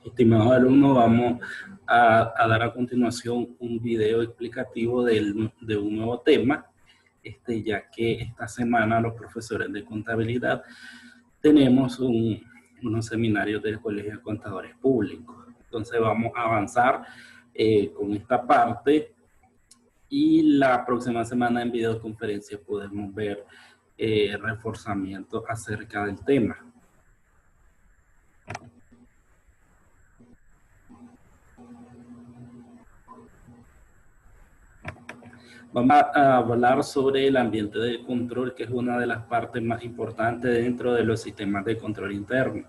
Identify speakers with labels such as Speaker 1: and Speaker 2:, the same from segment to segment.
Speaker 1: Estimados alumnos, vamos a dar a continuación un video explicativo de un nuevo tema, ya que esta semana los profesores de contabilidad tenemos unos seminarios del Colegio de Contadores Públicos. Entonces vamos a avanzar con esta parte y la próxima semana en videoconferencia podemos ver reforzamiento acerca del tema. Vamos a hablar sobre el ambiente de control, que es una de las partes más importantes dentro de los sistemas de control interno.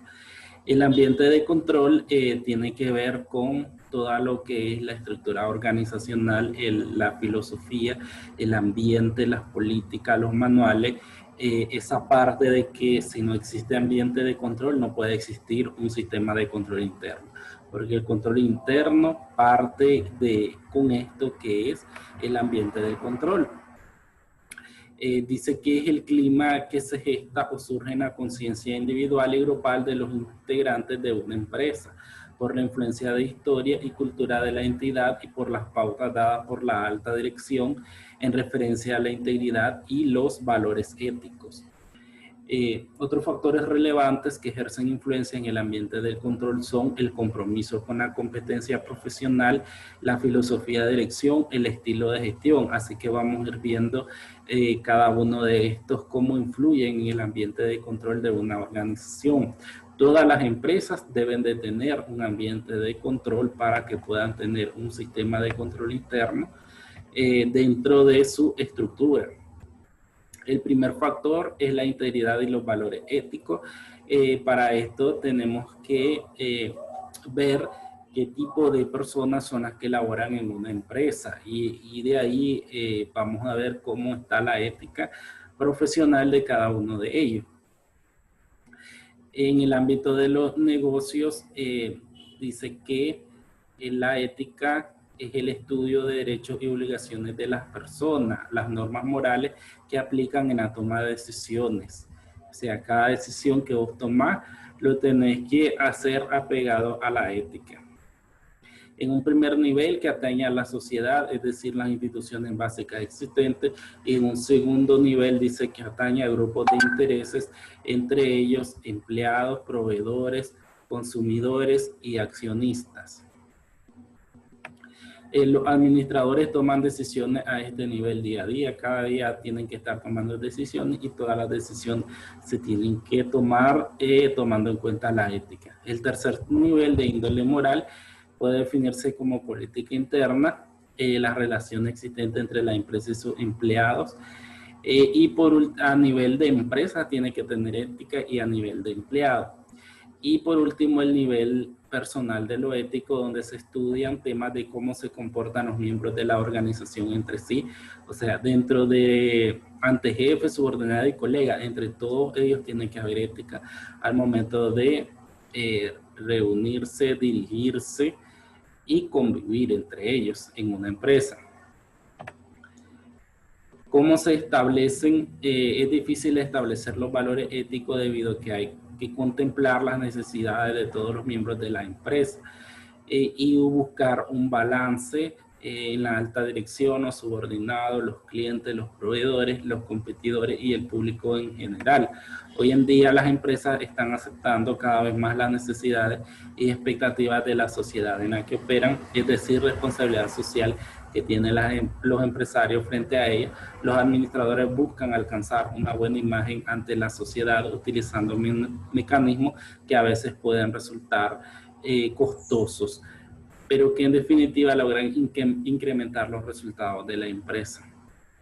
Speaker 1: El ambiente de control tiene que ver con todo lo que es la estructura organizacional, la filosofía, el ambiente, las políticas, los manuales. Esa parte de que si no existe ambiente de control no puede existir un sistema de control interno, porque el control interno parte con esto que es el ambiente de control. Dice que es el clima que se gesta o surge en la conciencia individual y grupal de los integrantes de una empresa, por la influencia de historia y cultura de la entidad y por las pautas dadas por la alta dirección en referencia a la integridad y los valores éticos. Otros factores relevantes que ejercen influencia en el ambiente del control son el compromiso con la competencia profesional, la filosofía de dirección, el estilo de gestión. Así que vamos a ir viendo cada uno de estos cómo influyen en el ambiente de control de una organización. Todas las empresas deben de tener un ambiente de control para que puedan tener un sistema de control interno dentro de su estructura. El primer factor es la integridad y los valores éticos. Para esto tenemos que ver qué tipo de personas son las que laboran en una empresa y de ahí vamos a ver cómo está la ética profesional de cada uno de ellos. En el ámbito de los negocios, dice que la ética es el estudio de derechos y obligaciones de las personas, las normas morales que aplican en la toma de decisiones. O sea, cada decisión que vos tomás lo tenés que hacer apegado a la ética. En un primer nivel que atañe a la sociedad, es decir, las instituciones básicas existentes, y en un segundo nivel dice que atañe a grupos de intereses, entre ellos empleados, proveedores, consumidores y accionistas. Los administradores toman decisiones a este nivel día a día. Cada día tienen que estar tomando decisiones y todas las decisiones se tienen que tomar tomando en cuenta la ética. El tercer nivel de índole moral puede definirse como política interna, las relaciones existentes entre la empresa y sus empleados. Y a nivel de empresa tiene que tener ética y a nivel de empleado. Y por último, el nivel personal de lo ético, donde se estudian temas de cómo se comportan los miembros de la organización entre sí. O sea, dentro de, ante jefe, subordinado y colega, entre todos ellos tiene que haber ética al momento de reunirse, dirigirse y convivir entre ellos en una empresa. ¿Cómo se establecen? Es difícil establecer los valores éticos debido a que hay que contemplar las necesidades de todos los miembros de la empresa y buscar un balance en la alta dirección, los subordinados, los clientes, los proveedores, los competidores y el público en general. Hoy en día las empresas están aceptando cada vez más las necesidades y expectativas de la sociedad en la que operan, es decir, responsabilidad social que tienen los empresarios frente a ella. Los administradores buscan alcanzar una buena imagen ante la sociedad utilizando mecanismos que a veces pueden resultar costosos, pero que en definitiva logran incrementar los resultados de la empresa.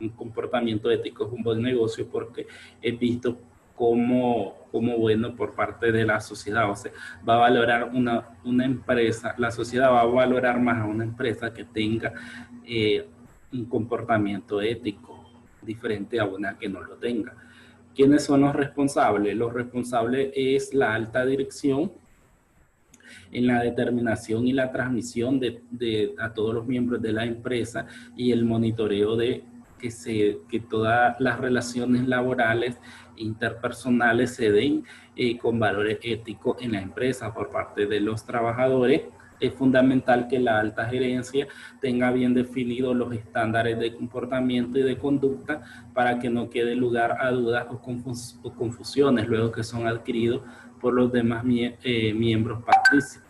Speaker 1: Un comportamiento ético es un buen negocio porque es visto como bueno por parte de la sociedad. O sea, va a valorar una empresa, la sociedad va a valorar más a una empresa que tenga un comportamiento ético diferente a una que no lo tenga. ¿Quiénes son los responsables? Los responsables es la alta dirección en la determinación y la transmisión a todos los miembros de la empresa y el monitoreo de que todas las relaciones laborales interpersonales se den con valores éticos en la empresa por parte de los trabajadores. Es fundamental que la alta gerencia tenga bien definidos los estándares de comportamiento y de conducta para que no quede lugar a dudas o confusiones luego que son adquiridos por los demás miembros partícipes.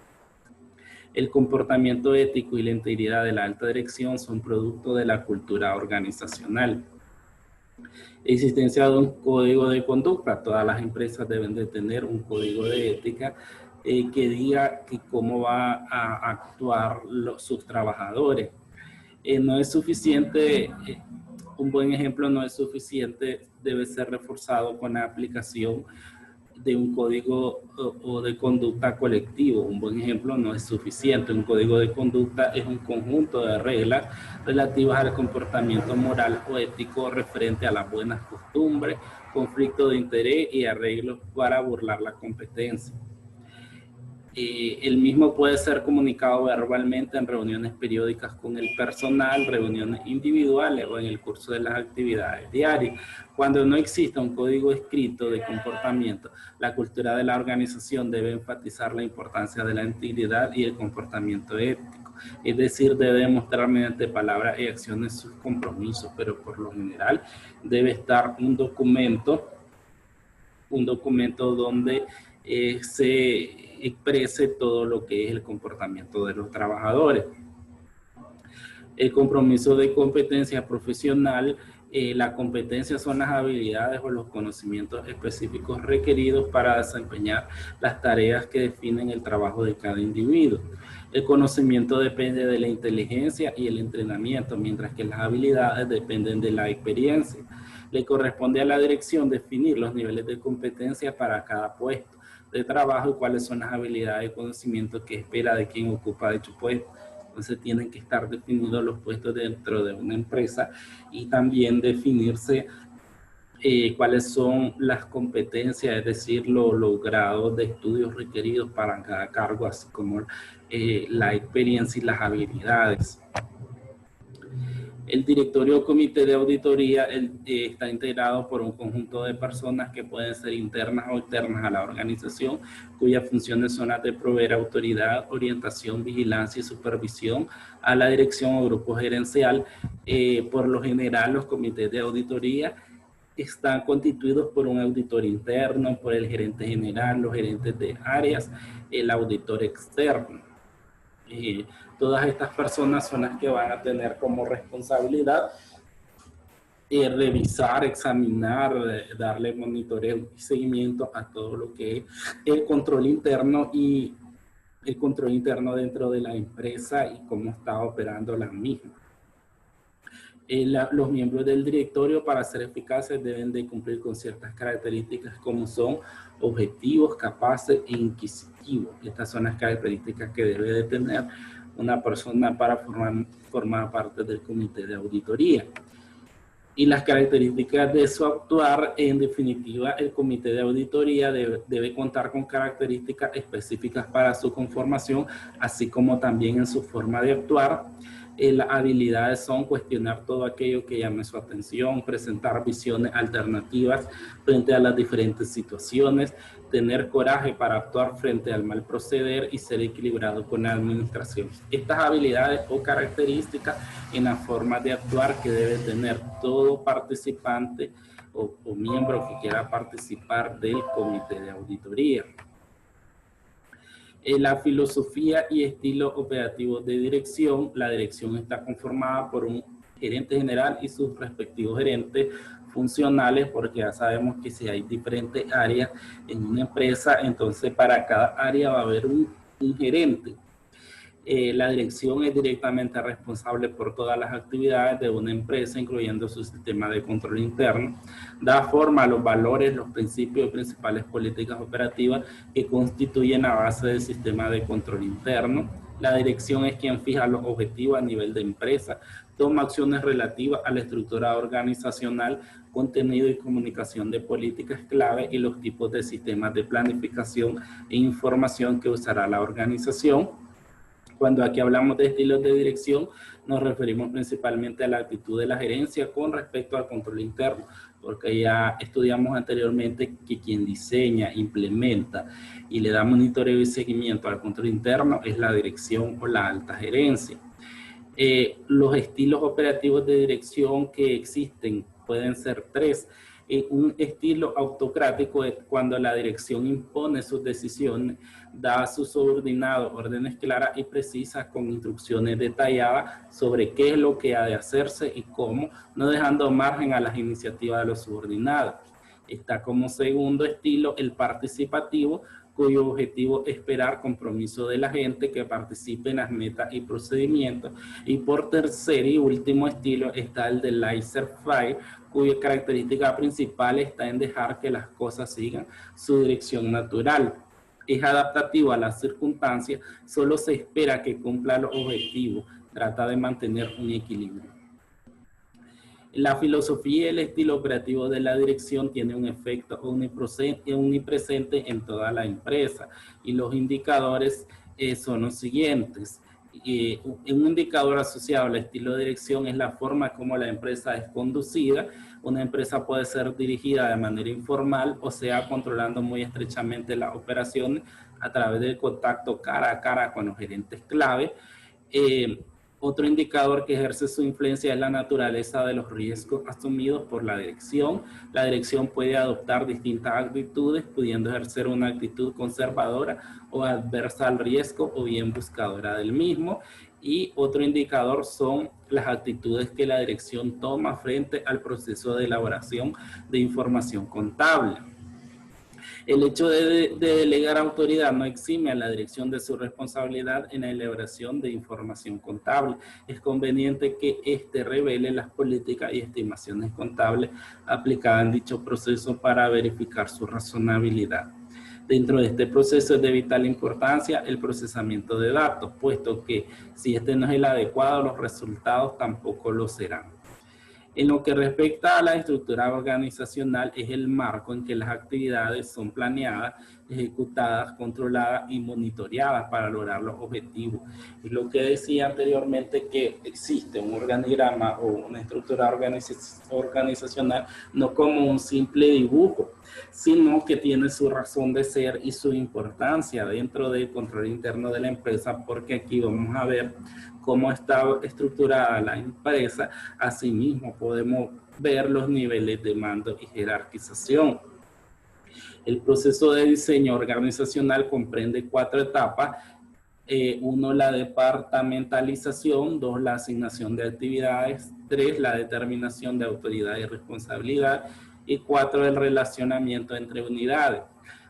Speaker 1: El comportamiento ético y la integridad de la alta dirección son producto de la cultura organizacional. Existencia de un código de conducta. Todas las empresas deben de tener un código de ética que diga cómo va a actuar sus trabajadores. No es suficiente, un buen ejemplo no es suficiente, debe ser reforzado con la aplicación de un código o de conducta colectivo. Un buen ejemplo no es suficiente. Un código de conducta es un conjunto de reglas relativas al comportamiento moral o ético referente a las buenas costumbres, conflicto de interés y arreglos para burlar la competencia. El mismo puede ser comunicado verbalmente en reuniones periódicas con el personal, reuniones individuales o en el curso de las actividades diarias. Cuando no exista un código escrito de comportamiento, la cultura de la organización debe enfatizar la importancia de la integridad y el comportamiento ético. Es decir, debe demostrar mediante palabras y acciones sus compromisos, pero por lo general debe estar un documento donde se exprese todo lo que es el comportamiento de los trabajadores. El compromiso de competencia profesional. La competencia son las habilidades o los conocimientos específicos requeridos para desempeñar las tareas que definen el trabajo de cada individuo. El conocimiento depende de la inteligencia y el entrenamiento, mientras que las habilidades dependen de la experiencia. Le corresponde a la dirección definir los niveles de competencia para cada puesto de trabajo y cuáles son las habilidades y conocimientos que espera de quien ocupa dicho puesto. Entonces tienen que estar definidos los puestos dentro de una empresa y también definirse cuáles son las competencias, es decir, los grados de estudios requeridos para cada cargo, así como la experiencia y las habilidades. El directorio o comité de auditoría está integrado por un conjunto de personas que pueden ser internas o externas a la organización, cuyas funciones son las de proveer autoridad, orientación, vigilancia y supervisión a la dirección o grupo gerencial. Por lo general, los comités de auditoría están constituidos por un auditor interno, por el gerente general, los gerentes de áreas, el auditor externo. Todas estas personas son las que van a tener como responsabilidad revisar, examinar, darle monitoreo y seguimiento a todo lo que es el control interno y el control interno dentro de la empresa y cómo está operando la misma. Los miembros del directorio, para ser eficaces, deben de cumplir con ciertas características como son objetivos, capaces e inquisitivos. Estas son las características que debe de tener una persona para formar parte del comité de auditoría. Y las características de su actuar, en definitiva, el comité de auditoría debe contar con características específicas para su conformación, así como también en su forma de actuar. Las habilidades son cuestionar todo aquello que llame su atención, presentar visiones alternativas frente a las diferentes situaciones, tener coraje para actuar frente al mal proceder y ser equilibrado con la administración. Estas habilidades o características en la forma de actuar que debe tener todo participante o miembro que quiera participar del comité de auditoría. La filosofía y estilo operativo de dirección. La dirección está conformada por un gerente general y sus respectivos gerentes funcionales, porque ya sabemos que si hay diferentes áreas en una empresa, entonces para cada área va a haber un gerente. La dirección es directamente responsable por todas las actividades de una empresa, incluyendo su sistema de control interno. Da forma a los valores, los principios y principales políticas operativas que constituyen la base del sistema de control interno. La dirección es quien fija los objetivos a nivel de empresa, toma acciones relativas a la estructura organizacional, contenido y comunicación de políticas clave y los tipos de sistemas de planificación e información que usará la organización. Cuando aquí hablamos de estilos de dirección, nos referimos principalmente a la actitud de la gerencia con respecto al control interno, porque ya estudiamos anteriormente que quien diseña, implementa y le da monitoreo y seguimiento al control interno es la dirección o la alta gerencia. Los estilos operativos de dirección que existen pueden ser tres. Un estilo autocrático es cuando la dirección impone sus decisiones, da a sus subordinados órdenes claras y precisas con instrucciones detalladas sobre qué es lo que ha de hacerse y cómo, no dejando margen a las iniciativas de los subordinados. Está como segundo estilo el participativo, cuyo objetivo es esperar compromiso de la gente que participe en las metas y procedimientos. Y por tercer y último estilo está el de laissez-faire, cuya característica principal está en dejar que las cosas sigan su dirección natural. Es adaptativo a las circunstancias, solo se espera que cumpla los objetivos, trata de mantener un equilibrio. La filosofía y el estilo operativo de la dirección tiene un efecto omnipresente en toda la empresa y los indicadores son los siguientes. Un indicador asociado al estilo de dirección es la forma como la empresa es conducida. Una empresa puede ser dirigida de manera informal, o sea, controlando muy estrechamente las operaciones a través del contacto cara a cara con los gerentes clave. Otro indicador que ejerce su influencia es la naturaleza de los riesgos asumidos por la dirección. La dirección puede adoptar distintas actitudes, pudiendo ejercer una actitud conservadora o adversa al riesgo o bien buscadora del mismo. Y otro indicador son las actitudes que la dirección toma frente al proceso de elaboración de información contable. El hecho de delegar autoridad no exime a la dirección de su responsabilidad en la elaboración de información contable. Es conveniente que éste revele las políticas y estimaciones contables aplicadas en dicho proceso para verificar su razonabilidad. Dentro de este proceso es de vital importancia el procesamiento de datos, puesto que si este no es el adecuado, los resultados tampoco lo serán. En lo que respecta a la estructura organizacional, es el marco en que las actividades son planeadas, ejecutadas, controladas y monitoreadas para lograr los objetivos. Y lo que decía anteriormente, que existe un organigrama o una estructura organizacional no como un simple dibujo, sino que tiene su razón de ser y su importancia dentro del control interno de la empresa, porque aquí vamos a ver cómo está estructurada la empresa. Asimismo, podemos ver los niveles de mando y jerarquización. El proceso de diseño organizacional comprende 4 etapas. 1, la departamentalización. 2, la asignación de actividades. 3, la determinación de autoridad y responsabilidad. Y 4, el relacionamiento entre unidades.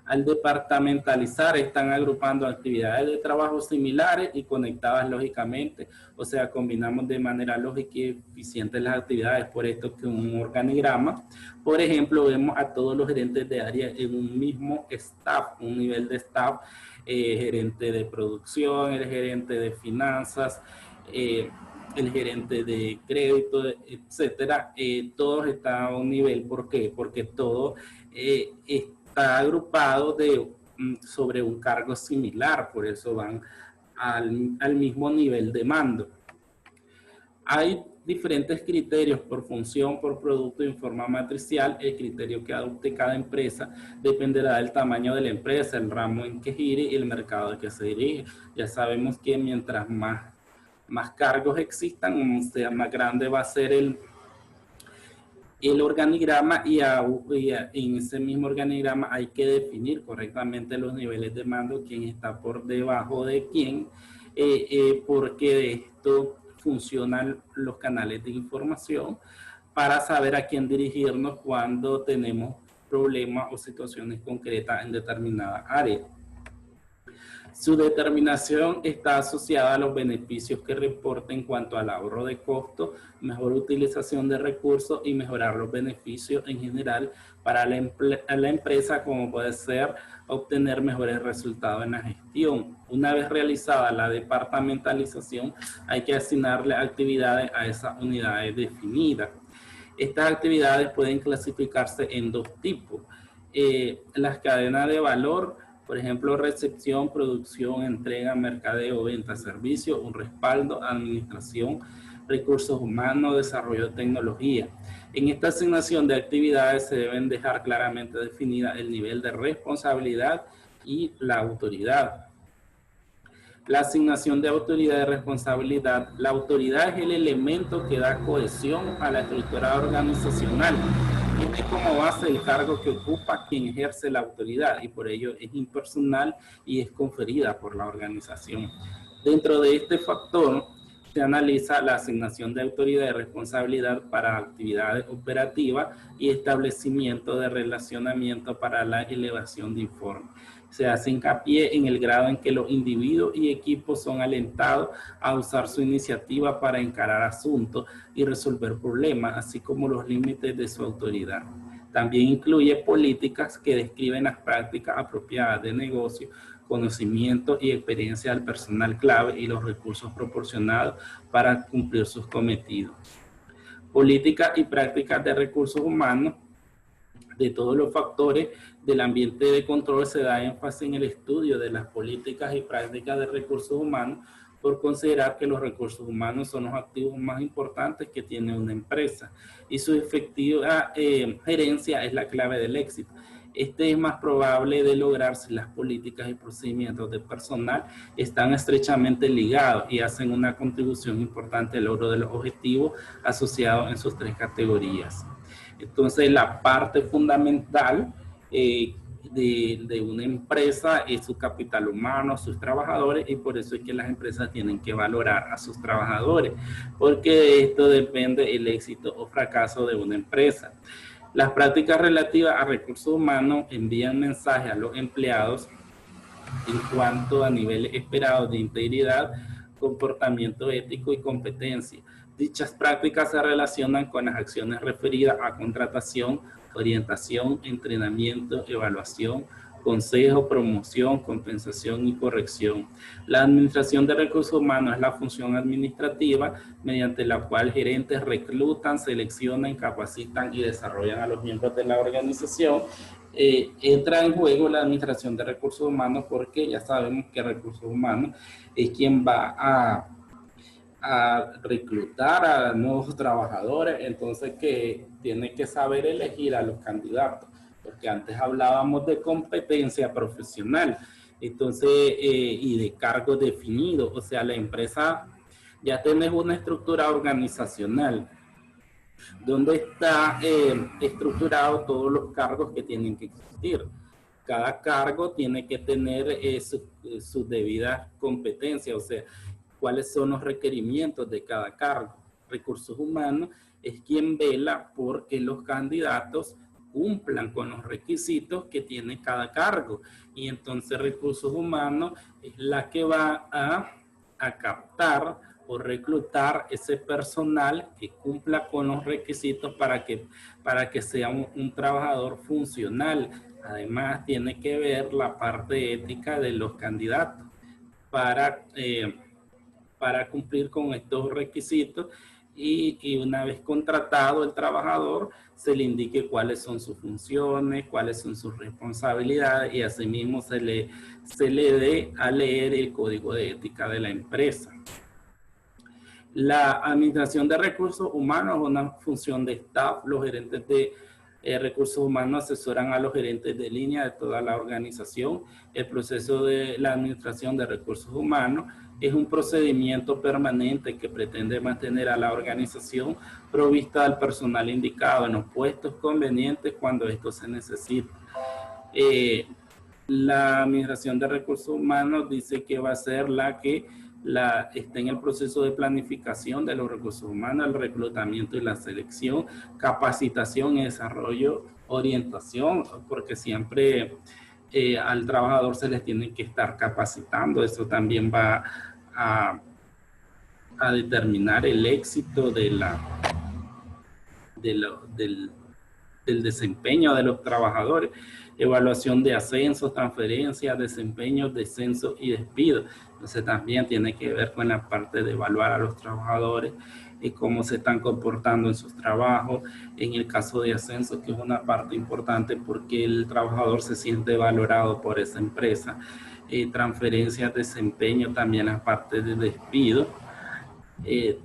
Speaker 1: Al departamentalizar, están agrupando actividades de trabajo similares y conectadas lógicamente, o sea, combinamos de manera lógica y eficiente las actividades, por esto que un organigrama, por ejemplo, vemos a todos los gerentes de área en un mismo staff, un nivel de staff, gerente de producción, el gerente de finanzas, el gerente de crédito, etcétera, todos están a un nivel. ¿Por qué? Porque todo está agrupado sobre un cargo similar, por eso van al mismo nivel de mando. Hay diferentes criterios por función, por producto en forma matricial. El criterio que adopte cada empresa dependerá del tamaño de la empresa, el ramo en que gire y el mercado al que se dirige. Ya sabemos que mientras más cargos existan, o sea, más grande va a ser el organigrama, y en ese mismo organigrama hay que definir correctamente los niveles de mando, quién está por debajo de quién, porque de esto funcionan los canales de información para saber a quién dirigirnos cuando tenemos problemas o situaciones concretas en determinada área. Su determinación está asociada a los beneficios que reporta en cuanto al ahorro de costos, mejor utilización de recursos y mejorar los beneficios en general para la empresa, como puede ser obtener mejores resultados en la gestión. Una vez realizada la departamentalización, hay que asignarle actividades a esas unidades definidas. Estas actividades pueden clasificarse en 2 tipos. Las cadenas de valor, Por ejemplo, recepción, producción, entrega, mercadeo, venta, servicio, un respaldo, administración, recursos humanos, desarrollo de tecnología. En esta asignación de actividades se deben dejar claramente definida el nivel de responsabilidad y la autoridad. La asignación de autoridad y responsabilidad. La autoridad es el elemento que da cohesión a la estructura organizacional. Tiene como base el cargo que ocupa quien ejerce la autoridad y por ello es impersonal y es conferida por la organización. Dentro de este factor se analiza la asignación de autoridad y responsabilidad para actividades operativas y establecimiento de relacionamiento para la elevación de informes. Se hace hincapié en el grado en que los individuos y equipos son alentados a usar su iniciativa para encarar asuntos y resolver problemas, así como los límites de su autoridad. También incluye políticas que describen las prácticas apropiadas de negocio, conocimiento y experiencia del personal clave y los recursos proporcionados para cumplir sus cometidos. Políticas y prácticas de recursos humanos. De todos los factores del ambiente de control se da énfasis en el estudio de las políticas y prácticas de recursos humanos por considerar que los recursos humanos son los activos más importantes que tiene una empresa y su efectiva gerencia es la clave del éxito. Este es más probable de lograr si las políticas y procedimientos de personal están estrechamente ligados y hacen una contribución importante al logro de los objetivos asociados en sus tres categorías. Entonces, la parte fundamental de una empresa es su capital humano, sus trabajadores, y por eso es que las empresas tienen que valorar a sus trabajadores, porque de esto depende el éxito o fracaso de una empresa. Las prácticas relativas a recursos humanos envían mensajes a los empleados en cuanto a niveles esperados de integridad, comportamiento ético y competencia. Dichas prácticas se relacionan con las acciones referidas a contratación, orientación, entrenamiento, evaluación, consejo, promoción, compensación y corrección. La administración de recursos humanos es la función administrativa mediante la cual gerentes reclutan, seleccionan, capacitan y desarrollan a los miembros de la organización. Entra en juego la administración de recursos humanos porque ya sabemos que recursos humanos es quien va a reclutar a nuevos trabajadores, entonces que tiene que saber elegir a los candidatos, porque antes hablábamos de competencia profesional, entonces, y de cargos definidos, o sea, la empresa ya tiene una estructura organizacional, donde está estructurado todos los cargos que tienen que existir. Cada cargo tiene que tener sus debidas competencias, o sea, cuáles son los requerimientos de cada cargo. Recursos humanos es quien vela por que los candidatos cumplan con los requisitos que tiene cada cargo. Y entonces recursos humanos es la que va a captar o reclutar ese personal que cumpla con los requisitos para que sea un trabajador funcional. Además, tiene que ver la parte ética de los candidatos para cumplir con estos requisitos y una vez contratado el trabajador, se le indique cuáles son sus funciones, cuáles son sus responsabilidades y asimismo se le dé a leer el código de ética de la empresa. La administración de recursos humanos es una función de staff. Los gerentes de recursos humanos asesoran a los gerentes de línea de toda la organización. El proceso de la administración de recursos humanos es un procedimiento permanente que pretende mantener a la organización provista del personal indicado en los puestos convenientes cuando esto se necesita. La administración de recursos humanos dice que va a ser la que está en el proceso de planificación de los recursos humanos, el reclutamiento y la selección, capacitación y desarrollo, orientación, porque siempre al trabajador se les tiene que estar capacitando. Eso también va a determinar el éxito del desempeño de los trabajadores. evaluación de ascensos, transferencias, desempeño, descenso y despido. Entonces también tiene que ver con la parte de evaluar a los trabajadores y cómo se están comportando en sus trabajos. En el caso de ascenso, que es una parte importante porque el trabajador se siente valorado por esa empresa. Transferencias, desempeño, también la parte de despido.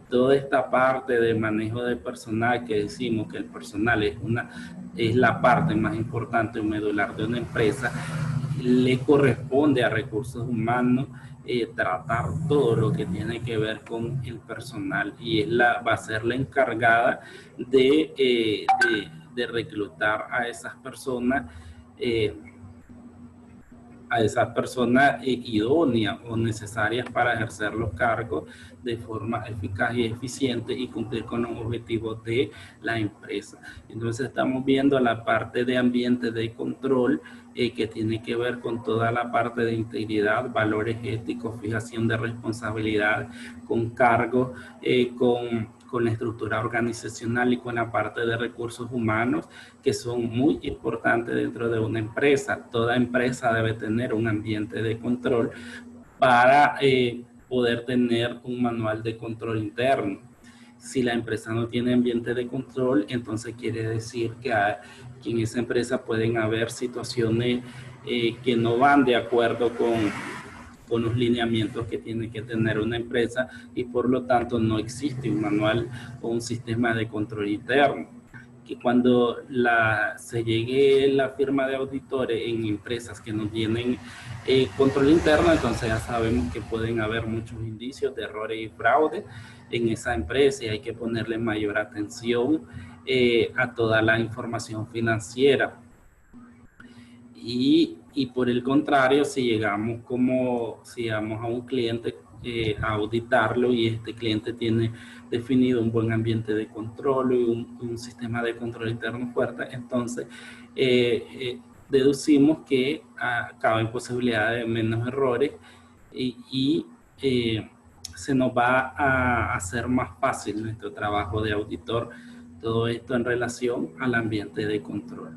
Speaker 1: Toda esta parte de manejo de personal, que decimos que el personal es la parte más importante o medular de una empresa, le corresponde a recursos humanos tratar todo lo que tiene que ver con el personal, y va a ser la encargada de reclutar a esas personas eh, idóneas o necesarias para ejercer los cargos de forma eficaz y eficiente y cumplir con los objetivos de la empresa. Entonces estamos viendo la parte de ambiente de control que tiene que ver con toda la parte de integridad, valores éticos, fijación de responsabilidad, con cargos, con la estructura organizacional y con la parte de recursos humanos, que son muy importantes dentro de una empresa. Toda empresa debe tener un ambiente de control para poder tener un manual de control interno. Si la empresa no tiene ambiente de control, entonces quiere decir que en esa empresa pueden haber situaciones que no van de acuerdo con los lineamientos que tiene que tener una empresa, y por lo tanto no existe un manual o un sistema de control interno. Que cuando se llegue la firma de auditores en empresas que no tienen control interno, entonces ya sabemos que pueden haber muchos indicios de errores y fraude en esa empresa, y hay que ponerle mayor atención a toda la información financiera. Y por el contrario, si llegamos a un cliente a auditarlo y este cliente tiene definido un buen ambiente de control y un sistema de control interno fuerte, entonces deducimos que caben posibilidades de menos errores y se nos va a hacer más fácil nuestro trabajo de auditor. Todo esto en relación al ambiente de control.